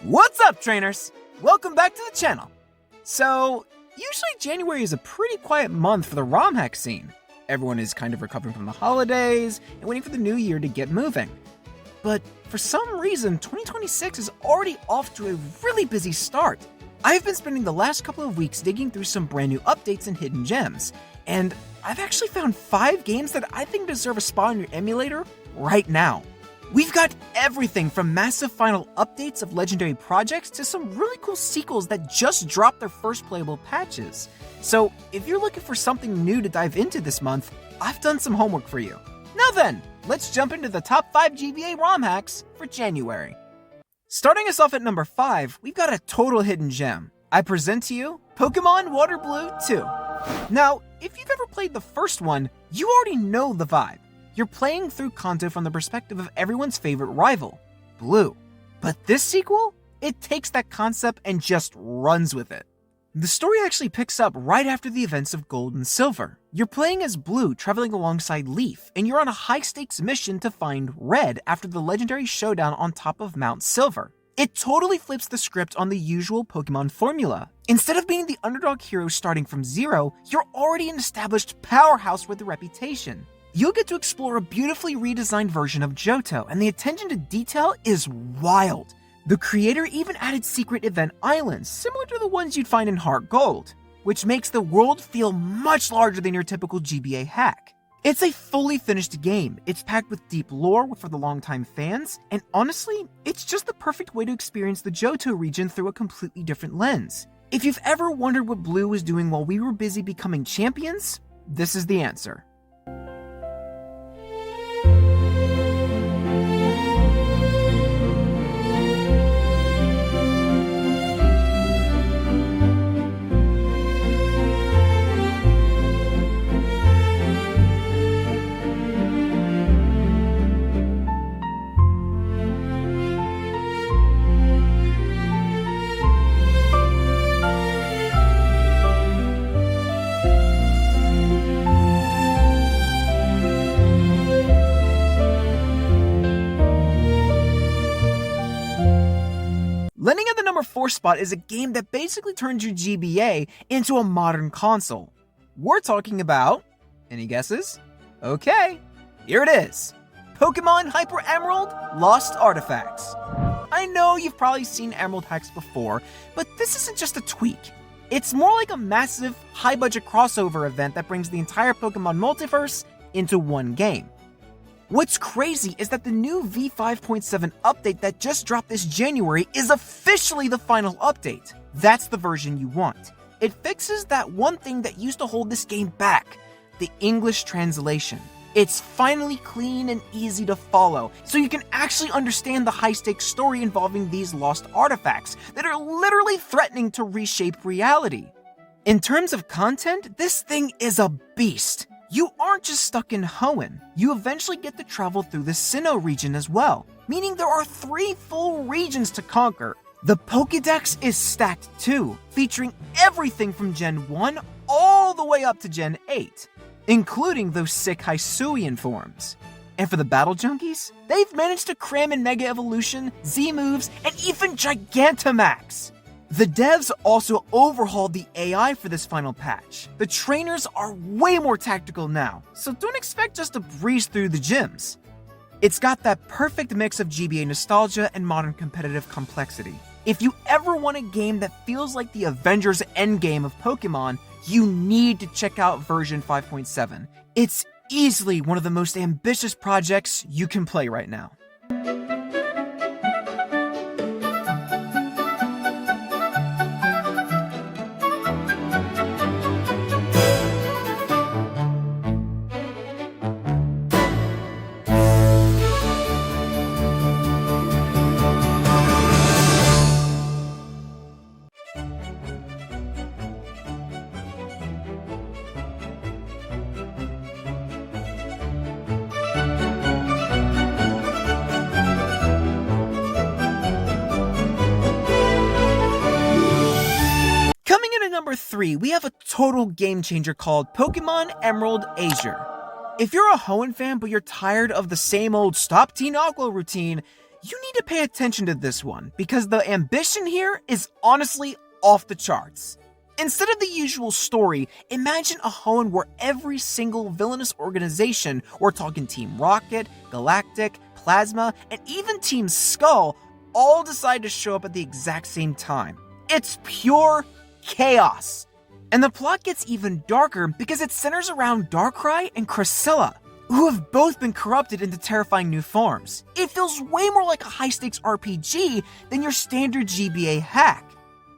What's up, trainers? Welcome back to the channel. So, usually January is a pretty quiet month for the ROM hack scene. Everyone is kind of recovering from the holidays and waiting for the new year to get moving. But for some reason, 2026 is already off to a really busy start. I've been spending the last couple of weeks digging through some brand new updates and hidden gems, and I've actually found 5 games that I think deserve a spot on your emulator right now. We've got everything from massive final updates of legendary projects to some really cool sequels that just dropped their first playable patches. So if you're looking for something new to dive into this month, I've done some homework for you. Now then, let's jump into the top 5 Gba ROM hacks for January. Starting us off at number 5, we've got a total hidden gem. I present to you Pokemon Water Blue 2. Now, if you've ever played the first one, you already know the vibe. You're playing through Kanto from the perspective of everyone's favorite rival, Blue. But this sequel, it takes that concept and just runs with it. The story actually picks up right after the events of Gold and Silver. You're playing as Blue traveling alongside Leaf, and you're on a high-stakes mission to find Red after the legendary showdown on top of Mount Silver. It totally flips the script on the usual Pokemon formula. Instead of being the underdog hero starting from zero, you're already an established powerhouse with a reputation. You'll get to explore a beautifully redesigned version of Johto, and the attention to detail is wild. The creator even added secret event islands, similar to the ones you'd find in Heart Gold, which makes the world feel much larger than your typical GBA hack. It's a fully finished game, it's packed with deep lore for the longtime fans, and honestly, it's just the perfect way to experience the Johto region through a completely different lens. If you've ever wondered what Blue was doing while we were busy becoming champions, this is the answer. Landing at the number 4 spot is a game that basically turns your GBA into a modern console. We're talking about... any guesses? Okay, here it is. Pokemon Hyper Emerald Lost Artifacts. I know you've probably seen Emerald hacks before, but this isn't just a tweak. It's more like a massive, high-budget crossover event that brings the entire Pokemon multiverse into one game. What's crazy is that the new V5.7 update that just dropped this January is officially the final update. That's the version you want. It fixes that one thing that used to hold this game back, the English translation. It's finally clean and easy to follow, so you can actually understand the high-stakes story involving these lost artifacts that are literally threatening to reshape reality. In terms of content, this thing is a beast. You aren't just stuck in Hoenn, you eventually get to travel through the Sinnoh region as well, meaning there are 3 full regions to conquer. The Pokédex is stacked too, featuring everything from Gen 1 all the way up to Gen 8, including those sick Hisuian forms. And for the Battle Junkies, they've managed to cram in Mega Evolution, Z-moves, and even Gigantamax! The devs also overhauled the AI for this final patch. The trainers are way more tactical now, so don't expect just to breeze through the gyms. It's got that perfect mix of GBA nostalgia and modern competitive complexity. If you ever want a game that feels like the Avengers Endgame of Pokemon, you need to check out version 5.7. It's easily one of the most ambitious projects you can play right now. Number 3, we have a total game changer called Pokemon Emerald Azure. If you're a Hoenn fan but you're tired of the same old Stop Teen Aqua routine, You need to pay attention to this one, because the ambition here is honestly off the charts. Instead of the usual story, imagine a Hoenn where every single villainous organization, we're talking Team Rocket, Galactic, Plasma, and even Team Skull, all decide to show up at the exact same time. It's pure chaos. And the plot gets even darker because it centers around Darkrai and Cresselia, who have both been corrupted into terrifying new forms. It feels way more like a high-stakes RPG than your standard GBA hack.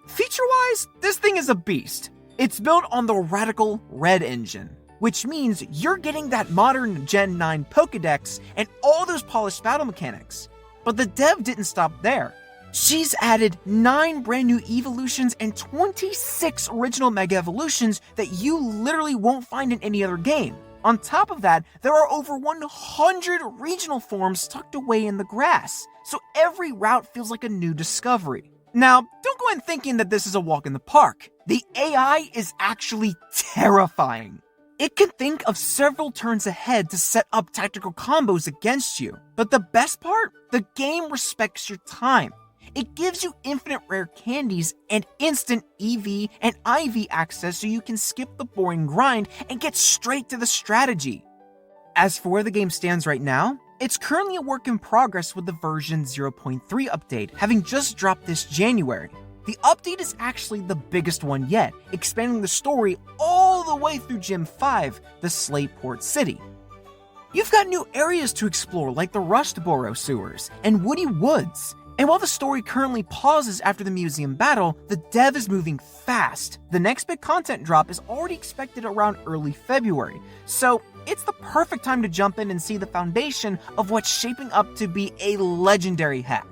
Feature-wise, this thing is a beast. It's built on the Radical Red engine, which means you're getting that modern Gen 9 Pokédex and all those polished battle mechanics. But the dev didn't stop there. She's added 9 brand new evolutions and 26 original Mega Evolutions that you literally won't find in any other game. On top of that, there are over 100 regional forms tucked away in the grass, so every route feels like a new discovery. Now, don't go in thinking that this is a walk in the park. The AI is actually terrifying. It can think of several turns ahead to set up tactical combos against you. But the best part? The game respects your time. It gives you infinite rare candies and instant EV and IV access so you can skip the boring grind and get straight to the strategy. As for where the game stands right now, it's currently a work in progress with the version 0.3 update, having just dropped this January. The update is actually the biggest one yet, expanding the story all the way through Gym 5, the Slateport City. You've got new areas to explore like the Rustboro sewers and Woody Woods. And while the story currently pauses after the museum battle, the dev is moving fast. The next big content drop is already expected around early February, so it's the perfect time to jump in and see the foundation of what's shaping up to be a legendary hack.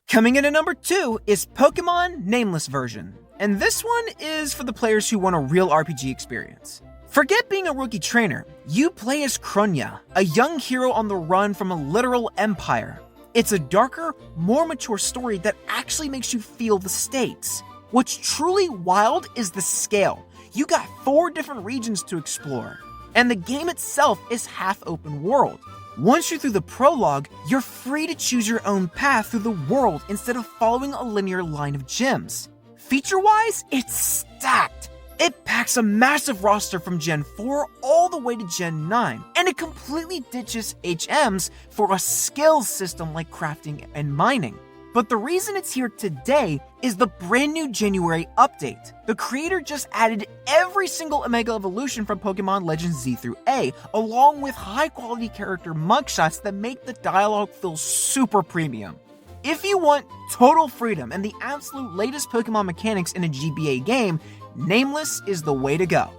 Coming in at number 2 is Pokemon Nameless version, and this one is for the players who want a real RPG experience. Forget being a rookie trainer, you play as Kronya, a young hero on the run from a literal empire. It's a darker, more mature story that actually makes you feel the stakes. What's truly wild is the scale. You got 4 different regions to explore, and the game itself is half open world. Once you're through the prologue, you're free to choose your own path through the world instead of following a linear line of gyms. Feature-wise, it's stacked. It packs a massive roster from Gen 4 all the way to Gen 9, and it completely ditches HMs for a skills system like crafting and mining. But the reason it's here today is the brand new January update. The creator just added every single Omega Evolution from Pokemon Legends Z through A, along with high-quality character mugshots that make the dialogue feel super premium. If you want total freedom and the absolute latest Pokemon mechanics in a GBA game, Nameless is the way to go.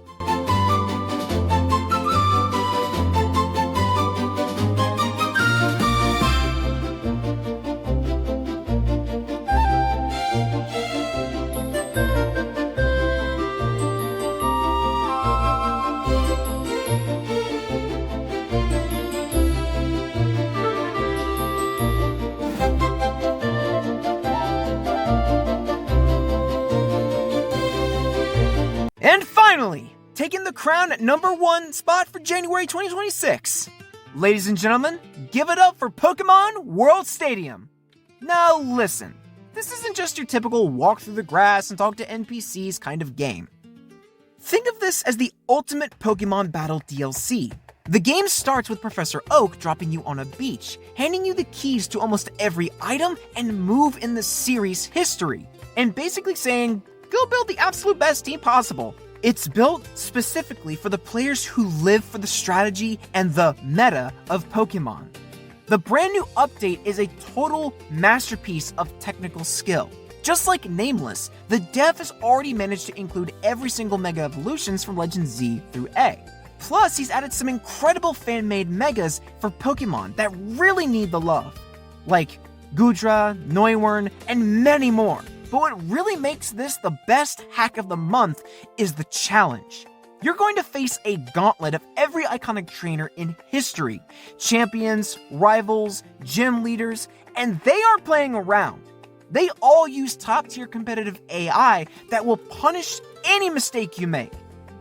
And finally, taking the crown at number 1 spot for January 2026. Ladies and gentlemen, give it up for Pokemon World Stadium. Now listen, this isn't just your typical walk through the grass and talk to NPCs kind of game. Think of this as the ultimate Pokemon Battle DLC. The game starts with Professor Oak dropping you on a beach, handing you the keys to almost every item and move in the series' history, and basically saying, go build the absolute best team possible. It's built specifically for the players who live for the strategy and the meta of Pokemon. The brand new update is a total masterpiece of technical skill. Just like Nameless, the dev has already managed to include every single Mega Evolutions from Legend Z through A. Plus, he's added some incredible fan-made megas for Pokemon that really need the love, like Gudra, Noivern, and many more. But what really makes this the best hack of the month is the challenge. You're going to face a gauntlet of every iconic trainer in history, champions, rivals, gym leaders, and they aren't playing around. They all use top-tier competitive AI that will punish any mistake you make.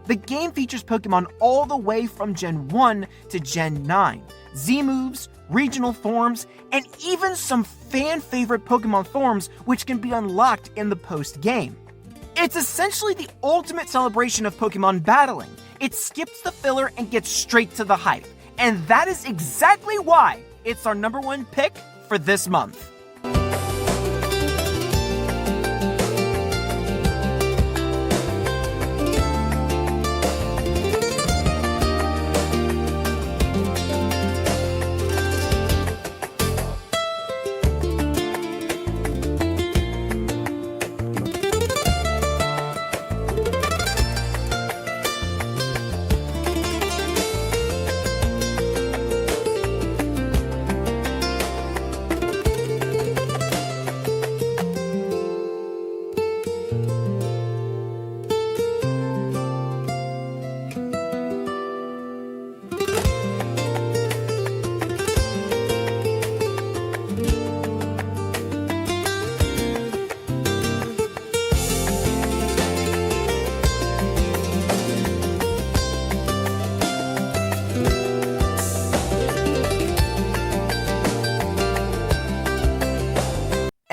The game features Pokemon all the way from Gen 1 to Gen 9, Z-moves, regional forms, and even some fan-favorite Pokemon forms which can be unlocked in the post-game. It's essentially the ultimate celebration of Pokemon battling. It skips the filler and gets straight to the hype. And that is exactly why it's our #1 pick for this month.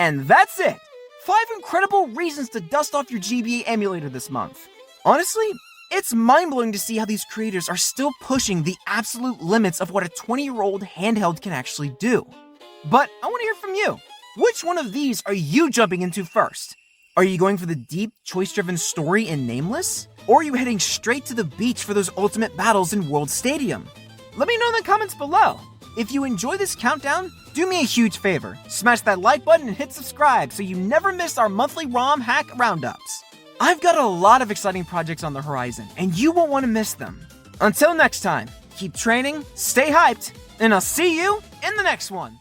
And that's it! 5 incredible reasons to dust off your GBA emulator this month. Honestly, it's mind-blowing to see how these creators are still pushing the absolute limits of what a 20-year-old handheld can actually do. But I want to hear from you. Which one of these are you jumping into first? Are you going for the deep, choice-driven story in Nameless? Or are you heading straight to the beach for those ultimate battles in World Stadium? Let me know in the comments below. If you enjoy this countdown, do me a huge favor. Smash that like button and hit subscribe so you never miss our monthly ROM hack roundups. I've got a lot of exciting projects on the horizon, and you won't want to miss them. Until next time, keep training, stay hyped, and I'll see you in the next one.